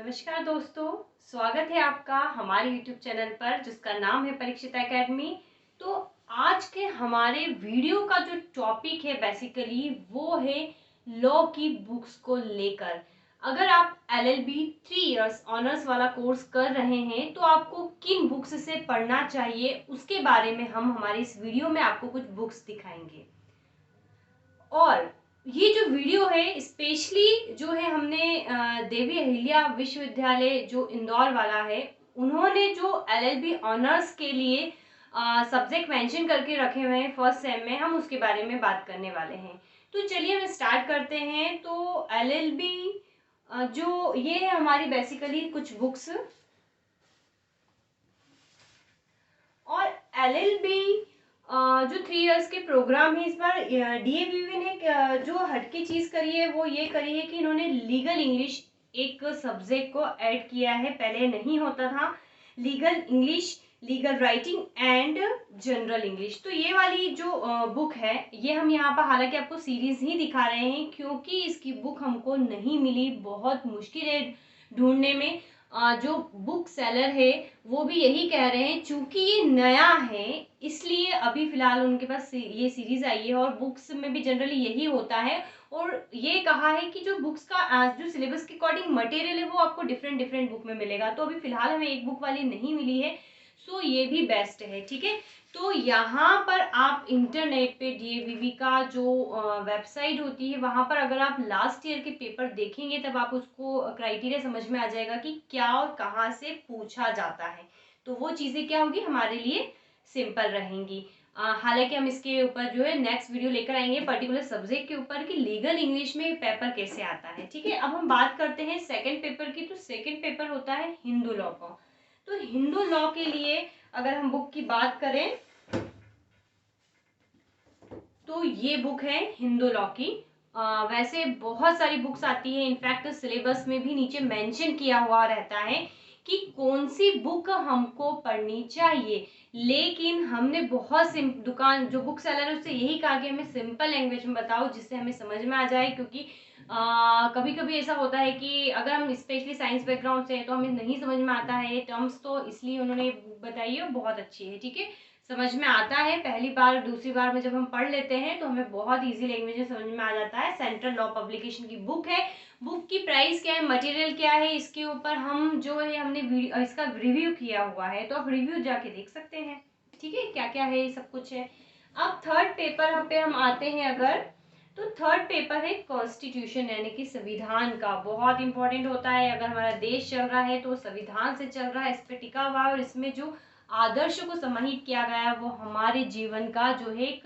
नमस्कार दोस्तों, स्वागत है आपका हमारे YouTube चैनल पर जिसका नाम है परीक्षिता एकेडमी। तो आज के हमारे वीडियो का जो टॉपिक है बेसिकली वो है लॉ की बुक्स को लेकर। अगर आप LLB 3 इयर्स ऑनर्स वाला कोर्स कर रहे हैं तो आपको किन बुक्स से पढ़ना चाहिए उसके बारे में हम हमारे इस वीडियो में आपको कुछ बुक्स दिखाएंगे। और ये जो वीडियो है स्पेशली जो है हमने देवी अहिल्या विश्वविद्यालय जो इंदौर वाला है उन्होंने जो LLB ऑनर्स के लिए सब्जेक्ट मेंशन करके रखे हुए हैं फर्स्ट सेम में, हम उसके बारे में बात करने वाले हैं। तो चलिए हम स्टार्ट करते हैं। तो LLB जो ये है हमारी बेसिकली कुछ बुक्स, और LLB जो 3 इयर्स के प्रोग्राम है इस बार DAVV ने जो हटके चीज करी है वो ये करी है कि इन्होंने लीगल इंग्लिश एक सब्जेक्ट को ऐड किया है। पहले नहीं होता था legal English, legal writing and general English. तो ये वाली जो बुक है ये हम यहाँ पर हालांकि आपको सीरीज ही दिखा रहे हैं क्योंकि इसकी बुक हमको नहीं मिली, बहुत मुश्किल है ढूंढने में। जो बुक सेलर है वो भी यही कह रहे हैं चूंकि ये नया है इसलिए अभी फिलहाल उनके पास ये सीरीज आई है, और बुक्स में भी जनरली यही होता है। और ये कहा है कि जो बुक्स का जो सिलेबस के अकॉर्डिंग मटेरियल है वो आपको डिफरेंट डिफरेंट बुक में मिलेगा। तो अभी फिलहाल हमें एक बुक वाली नहीं मिली है, सो ये भी बेस्ट है। ठीक है, तो यहाँ पर आप इंटरनेट पे DAVV का जो वेबसाइट होती है वहाँ पर अगर आप लास्ट ईयर के पेपर देखेंगे तब आप उसको क्राइटेरिया समझ में आ जाएगा कि क्या और कहाँ से पूछा जाता है। तो वो चीज़ें क्या होगी हमारे लिए सिंपल रहेंगी। हालांकि हम इसके ऊपर जो है नेक्स्ट वीडियो लेकर आएंगे पर्टिकुलर सब्जेक्ट के ऊपर कि लीगल इंग्लिश में पेपर कैसे आता है। ठीक है, अब हम बात करते हैं सेकेंड पेपर की। तो सेकेंड पेपर होता है हिंदू लॉ का। तो हिंदू लॉ के लिए अगर हम बुक की बात करें तो ये बुक है हिंदू लॉ की। वैसे बहुत सारी बुक्स आती है, इनफैक्ट सिलेबस में भी नीचे मेंशन किया हुआ रहता है कि कौन सी बुक हमको पढ़नी चाहिए। लेकिन हमने बहुत दुकान जो बुक सेलर है उससे यही कहा कि हमें सिंपल लैंग्वेज में बताओ जिससे हमें समझ में आ जाए, क्योंकि कभी कभी ऐसा होता है कि अगर हम स्पेशली साइंस बैकग्राउंड से हैं तो हमें नहीं समझ में आता है ये टर्म्स, तो इसलिए उन्होंने ये बुक बताई है, बहुत अच्छी है। ठीक है, समझ में आता है पहली बार, दूसरी बार में जब हम पढ़ लेते हैं तो हमें बहुत इजी लैंग्वेज में समझ में आ जाता है। सेंट्रल लॉ पब्लिकेशन की बुक है। बुक की प्राइस क्या है, मटेरियल क्या है, इसके ऊपर हम जो है हमने इसका रिव्यू किया हुआ है, तो आप रिव्यू जाके देख सकते हैं। ठीक है, क्या क्या है ये सब कुछ है। अब थर्ड पेपर पे हम आते हैं अगर, तो थर्ड पेपर है कॉन्स्टिट्यूशन यानी कि संविधान का। बहुत इंपॉर्टेंट होता है, अगर हमारा देश चल रहा है तो संविधान से चल रहा है, इस पे टिका हुआ है और इसमें जो आदर्श को समाहित किया गया है वो हमारे जीवन का जो है एक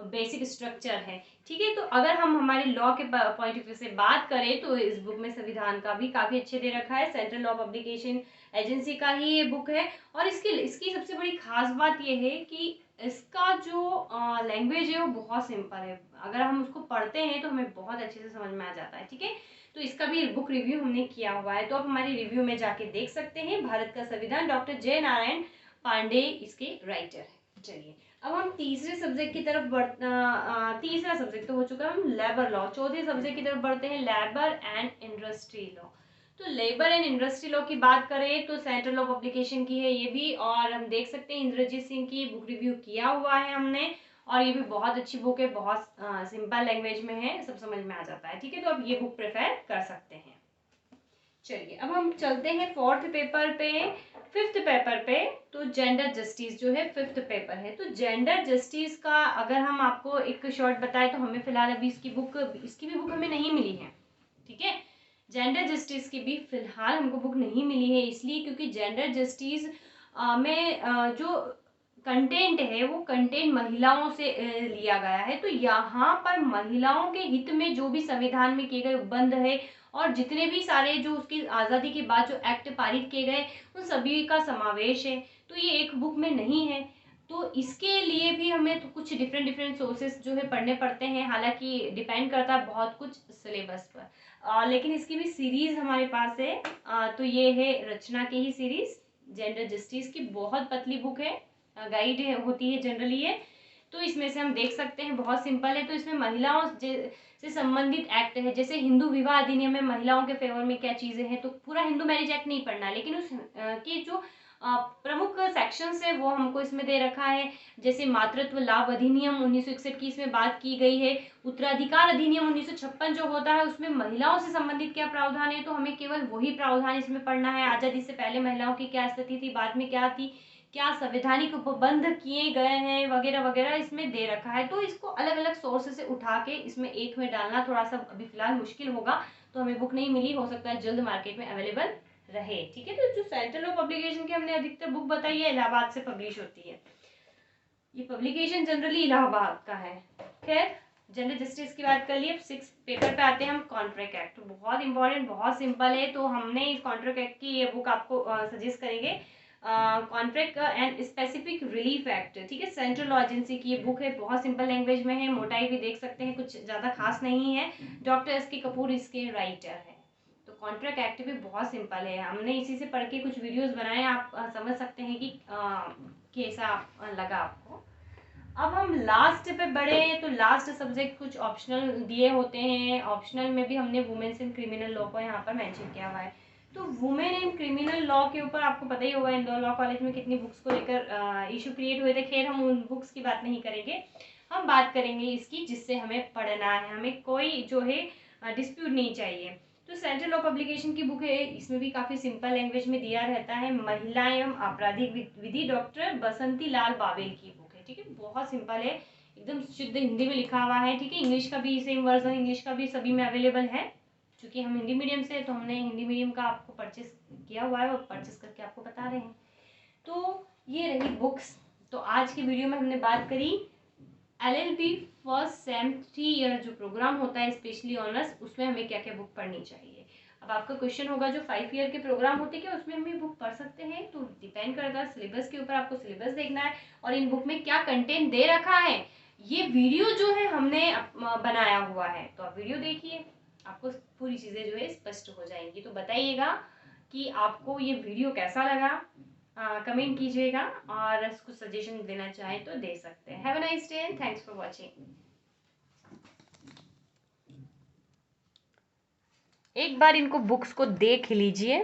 बेसिक स्ट्रक्चर है। ठीक है, तो अगर हम हमारे लॉ के पॉइंट ऑफ व्यू से बात करें तो इस बुक में संविधान का भी काफी अच्छे दे रखा है। सेंट्रल लॉ पब्लिकेशन एजेंसी का ही ये बुक है, और इसकी सबसे बड़ी खास बात ये है कि इसका जो लैंग्वेज है वो बहुत सिंपल है। अगर हम उसको पढ़ते हैं तो हमें बहुत अच्छे से समझ में आ जाता है। ठीक है, तो इसका भी बुक रिव्यू हमने किया हुआ है, तो आप हमारे रिव्यू में जाके देख सकते हैं। भारत का संविधान, डॉक्टर जय नारायण पांडे इसके राइटर है। चलिए अब हम तीसरे सब्जेक्ट की तरफ तीसरा सब्जेक्ट तो हो चुका, हम लेबर लॉ। चौथे सब्जेक्ट की तरफ बढ़ते हैं, लेबर एंड इंडस्ट्री लॉ। तो लेबर एंड इंडस्ट्री लॉ की बात करें तो सेंट्रल लॉ पब्लिकेशन की है ये भी, और हम देख सकते हैं इंद्रजीत सिंह की बुक रिव्यू किया हुआ है हमने, और ये भी बहुत अच्छी बुक है, बहुत सिंपल लैंग्वेज में है, सब समझ में आ जाता है। ठीक है, तो आप ये बुक प्रेफर कर सकते हैं। चलिए अब हम चलते हैं फोर्थ पेपर पे, फिफ्थ पेपर पे। तो जेंडर जस्टिस जो है फिफ्थ पेपर है। तो जेंडर जस्टिस का अगर हम आपको एक शॉर्ट बताएं तो हमें फिलहाल अभी इसकी भी बुक हमें नहीं मिली है। ठीक है, जेंडर जस्टिस की भी फिलहाल हमको बुक नहीं मिली है, इसलिए क्योंकि जेंडर जस्टिस में जो कंटेंट है वो कंटेंट महिलाओं से लिया गया है। तो यहाँ पर महिलाओं के हित में जो भी संविधान में किए गए उपबंध है और जितने भी सारे जो उसकी आज़ादी के बाद जो एक्ट पारित किए गए उन सभी का समावेश है, तो ये एक बुक में नहीं है। तो इसके लिए भी हमें तो कुछ डिफरेंट डिफरेंट सोर्सेस जो है पढ़ने पड़ते हैं, हालांकि डिपेंड करता है बहुत कुछ सिलेबस पर। लेकिन इसकी भी सीरीज हमारे पास है। तो ये है रचना की ही सीरीज जेंडर जस्टिस की, बहुत पतली बुक है, गाइड होती है जनरली ये। तो इसमें से हम देख सकते हैं बहुत सिंपल है। तो इसमें महिलाओं से संबंधित एक्ट है, जैसे हिंदू विवाह अधिनियम में महिलाओं के फेवर में क्या चीजें हैं, तो पूरा हिंदू मैरिज एक्ट नहीं पढ़ना, लेकिन उस की जो प्रमुख सेक्शंस है वो हमको इसमें दे रखा है। जैसे मातृत्व लाभ अधिनियम 1961 की इसमें बात की गई है। उत्तराधिकार अधिनियम 1956 जो होता है उसमें महिलाओं से संबंधित क्या प्रावधान है, तो हमें केवल वही प्रावधान इसमें पढ़ना है। आजादी से पहले महिलाओं की क्या स्थिति थी, बाद में क्या थी, क्या संवैधानिक उपबंध किए गए हैं, वगैरह वगैरह इसमें दे रखा है। तो इसको अलग अलग सोर्स से उठा के इसमें एक में डालना थोड़ा सा अभी फिलहाल मुश्किल होगा, तो हमें बुक नहीं मिली, हो सकता है जल्द मार्केट में अवेलेबल रहे। ठीक है, तो जो सेंट्रल लॉ पब्लिकेशन की हमने अधिकतर बुक बताई है इलाहाबाद से पब्लिश होती है। ये पब्लिकेशन जनरली इलाहाबाद का है। खैर, जनरल जस्टिस की बात कर ली। अब 6 पेपर पे आते हैं हम। कॉन्ट्रैक्ट एक्ट बहुत इंपॉर्टेंट, बहुत सिंपल है, तो हमने इस कॉन्ट्रैक्ट एक्ट की ये बुक आपको सजेस्ट करेंगे। Contract and specific relief act, ठीक है, सेंट्रल लॉ एजेंसी की ये बुक है, बहुत सिंपल लैंग्वेज में है, मोटाई भी देख सकते हैं, कुछ ज़्यादा खास नहीं है। डॉक्टर एस के कपूर इसके राइटर है। तो कॉन्ट्रैक्ट एक्ट भी बहुत सिंपल है, हमने इसी से पढ़ के कुछ वीडियोस बनाए, आप समझ सकते हैं कि कैसा लगा आपको। अब हम लास्ट पे बढ़े, तो लास्ट सब्जेक्ट कुछ ऑप्शनल दिए होते हैं। ऑप्शनल में भी हमने वुमेन्स इन क्रिमिनल लॉ को यहाँ पर मेंशन किया हुआ है। तो वुमेन इन क्रिमिनल लॉ के ऊपर आपको पता ही होगा इंदौर लॉ कॉलेज में कितनी बुक्स को लेकर इशू क्रिएट हुए थे। खैर, हम उन बुक्स की बात नहीं करेंगे, हम बात करेंगे इसकी जिससे हमें पढ़ना है, हमें कोई जो है डिस्प्यूट नहीं चाहिए। तो सेंट्रल लॉ पब्लिकेशन की बुक है, इसमें भी काफ़ी सिंपल लैंग्वेज में दिया रहता है। महिला एवं आपराधिक विधि, डॉक्टर बसंती लाल बाबेल की बुक है। ठीक है, बहुत सिंपल है, एकदम शुद्ध हिंदी में लिखा हुआ है। ठीक है, इंग्लिश का भी सेम वर्जन इंग्लिश का भी सभी में अवेलेबल है। क्योंकि हम हिंदी मीडियम से तो हमने हिंदी मीडियम का आपको परचेस किया हुआ है और परचेस करके आपको बता रहे हैं। तो ये रही बुक्स। तो आज की वीडियो में हमने बात करी LLB फर्स्ट सेम 3 ईयर जो प्रोग्राम होता है स्पेशली ऑनर्स, उसमें हमें क्या क्या बुक पढ़नी चाहिए। अब आपका क्वेश्चन होगा जो 5 ईयर के प्रोग्राम होते हैं क्या उसमें हम ये बुक पढ़ सकते हैं, तो डिपेंड करता है सिलेबस के ऊपर, आपको सिलेबस देखना है और इन बुक में क्या कंटेंट दे रखा है। ये वीडियो जो है हमने बनाया हुआ है, तो आप वीडियो देखिए, आपको पूरी चीज़ें जो है स्पष्ट हो जाएंगी। तो बताइएगा कि आपको ये वीडियो कैसा लगा, कमेंट कीजिएगा, और कुछ सजेशन देना चाहें तो दे सकते हैं। Have a nice day and thanks for watching. एक बार इनको बुक्स को देख लीजिए।